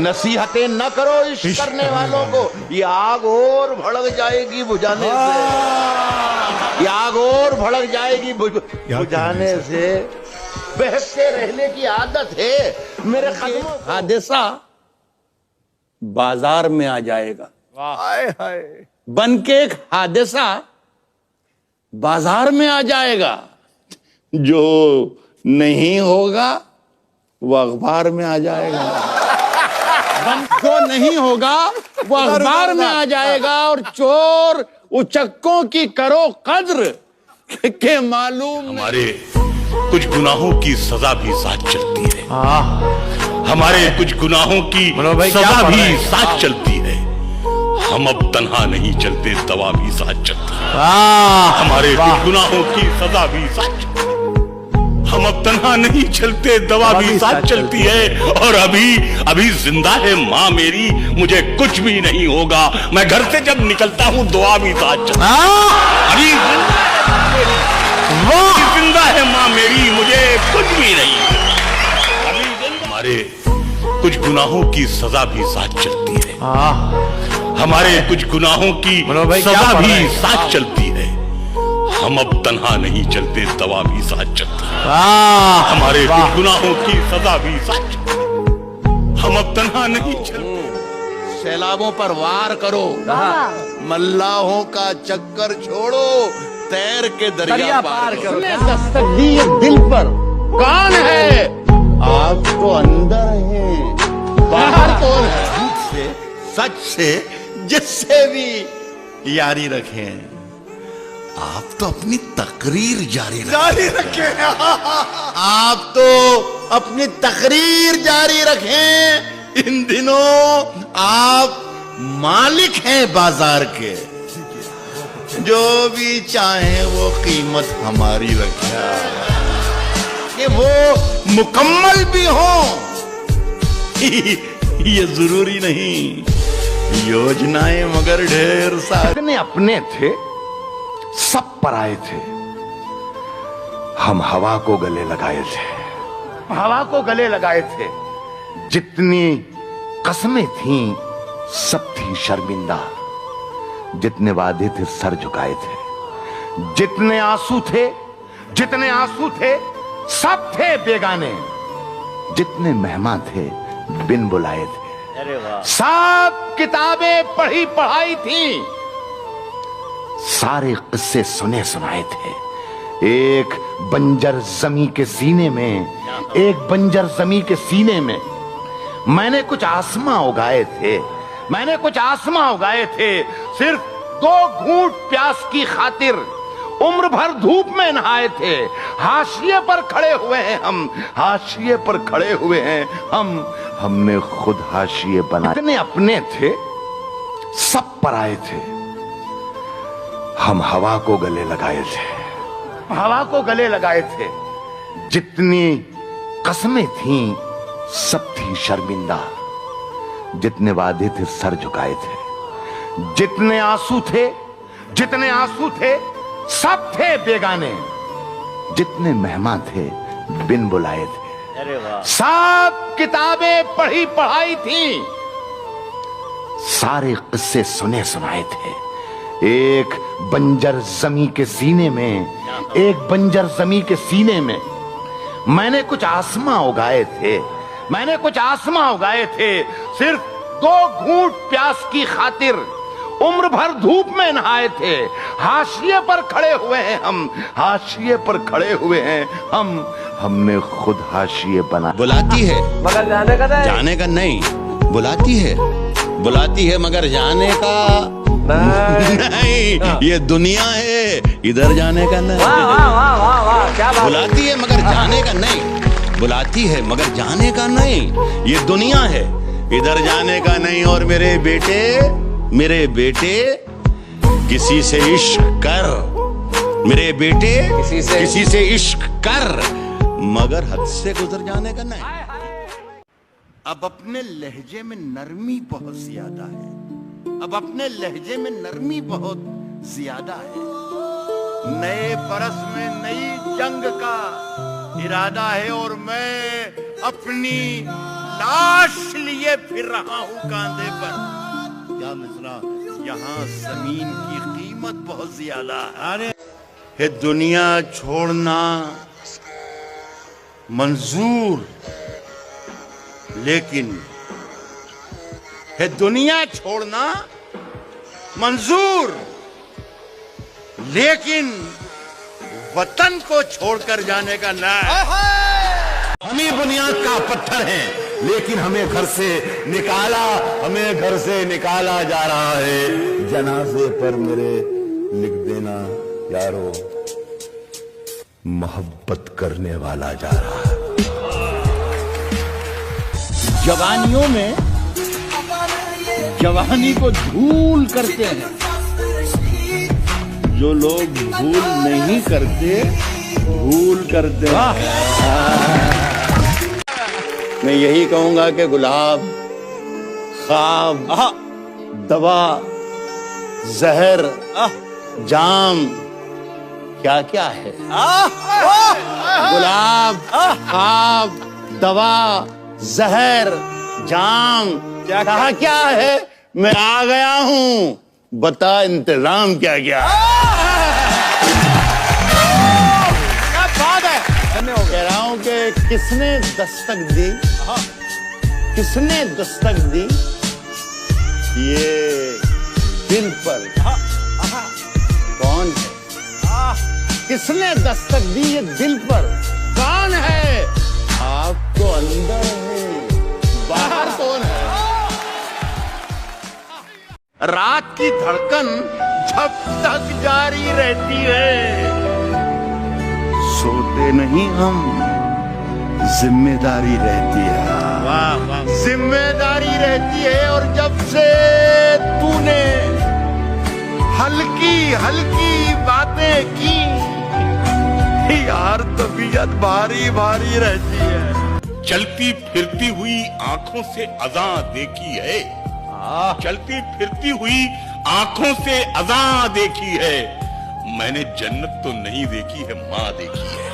नसीहतें न करो इश्क करने वालों को, ये आग और भड़क जाएगी बुझाने से, ये आग और भड़क जाएगी बुझाने से। बहकते रहने की आदत है मेरे कदमों। हादसा बाजार में आ जाएगा, हाय हाय, बन के एक हादसा बाजार में आ जाएगा। जो नहीं होगा वो अखबार में आ जाएगा, जो नहीं होगा वो अखबार में आ जाएगा। और चोर उचक्कों की करो कद्र के मालूम हमारे कुछ गुनाहों की सजा भी साथ चलती है, हमारे कुछ गुनाहों की सजा भी साथ चलती है। हम अब तन्हा नहीं चलते, दवा भी साथ चलती है। हमारे कुछ गुनाहों की सजा भी साथ चलती है। हम अब तन्हा नहीं चलते, दवा भी साथ चलती है। और अभी जिंदा है माँ मेरी, मुझे कुछ भी नहीं होगा। मैं घर से जब निकलता हूँ दुआ भी साथ चलती है। अभी जिंदा है माँ मेरी, मुझे कुछ भी नहीं। हमारे कुछ गुनाहों की सजा भी साथ चलती है, हमारे कुछ गुनाहों की सजा भी साथ चलती है। हम अब तन्हा नहीं चलते, दवा भी साथ चलती है। हमारे कुछ गुनाहों की सजा भी साथ चलती है। हम अब तन्हा नहीं चलते। सैलाबों पर वार करो, मल्लाहों का चक्कर छोड़ो, तैर के दरिया पार करो। दस्तक दी ये दिल पर, कौन है? आप तो अंदर हैं, बाहर कौन है? झूठ से, सच से, जिससे भी यारी रखें। आप तो अपनी तकरीर जारी रखें। आप तो अपनी तकरीर जारी रखें। इन दिनों आप मालिक हैं बाजार के, जो भी चाहे वो कीमत हमारी रखे, कि वो मुकम्मल भी हो ये जरूरी नहीं। योजनाएं मगर ढेर सारे अपने थे, सब पराए थे। हम हवा को गले लगाए थे, हवा को गले लगाए थे। जितनी कस्में थीं सब थी शर्मिंदा, जितने वादे थे सर झुकाए थे। जितने आंसू थे सब थे बेगाने, जितने मेहमान थे बिन बुलाए थे। सब किताबें पढ़ी पढ़ाई थी, सारे किस्से सुने सुनाए थे। एक बंजर जमी के सीने में मैंने कुछ आसमां उगाए थे। सिर्फ 2 घूंट प्यास की खातिर उम्र भर धूप में नहाए थे। हाशिए पर खड़े हुए हैं हम, हमने खुद हाशिए बनाए। इतने अपने थे, सब पराए थे। हम हवा को गले लगाए थे। जितनी कस्में थीं सब थी शर्मिंदा, जितने वादे थे सर झुकाए थे। जितने आंसू थे सब थे बेगाने, जितने मेहमान थे बिन बुलाए थे। सब किताबें पढ़ी पढ़ाई थी, सारे किस्से सुने सुनाए थे। एक बंजर जमी के सीने में मैंने कुछ आसमां उगाए थे। सिर्फ 2 घूंट प्यास की खातिर उम्र भर धूप में नहाए थे। हाशिए पर खड़े हुए हैं हम, हमने खुद हाशिए बना। बुलाती है मगर जाने का नहीं, बुलाती है मगर जाने का नहीं। ये दुनिया है, इधर जाने का नहीं। क्या बात। बुलाती है मगर जाने का नहीं। ये दुनिया है, इधर जाने का नहीं। और मेरे बेटे किसी से इश्क कर, किसी से इश्क कर, मगर हद से गुजर जाने का नहीं। अब अपने लहजे में नरमी बहुत ज्यादा है। नए बरस में नई जंग का इरादा है और मैं अपनी लाश लिए फिर रहा हूं कांधे पर। क्या मिसरा, यहाँ जमीन की कीमत बहुत ज्यादा है। ये दुनिया छोड़ना मंजूर, लेकिन ये दुनिया छोड़ना मंजूर, लेकिन वतन को छोड़कर जाने का ना। हम ही बुनियाद का पत्थर हैं, लेकिन हमें घर से निकाला जा रहा है। जनाजे पर मेरे लिख देना यारो, मोहब्बत करने वाला जा रहा है। जवानियों में जवानी को धूल करते हैं, जो लोग भूल नहीं करते भूल करते हैं। मैं यही कहूंगा कि गुलाब, ख्वाब, दवा, जहर, जाम क्या क्या है। गुलाब, ख्वाब, दवा, जहर, जाम क्या क्या है। मैं आ गया हूं, बता इंतजाम क्या क्या है। कह रहा हूं कि किसने दस्तक दी, किसने दस्तक दी ये दिल पर, कौन है। किसने दस्तक दी ये दिल पर, कौन है। आप तो अंदर है, बाहर कौन है। रात की धड़कन जब तक जारी रहती है, सोते नहीं हम, जिम्मेदारी रहती है। वाह वाह, जिम्मेदारी रहती है। और जब से तूने हल्की हल्की बातें की, यार तबीयत भारी भारी रहती है। चलती फिरती हुई आंखों से अज़ां देखी है, चलती फिरती हुई आंखों से अज़ां देखी है। मैंने जन्नत तो नहीं देखी है, माँ देखी है।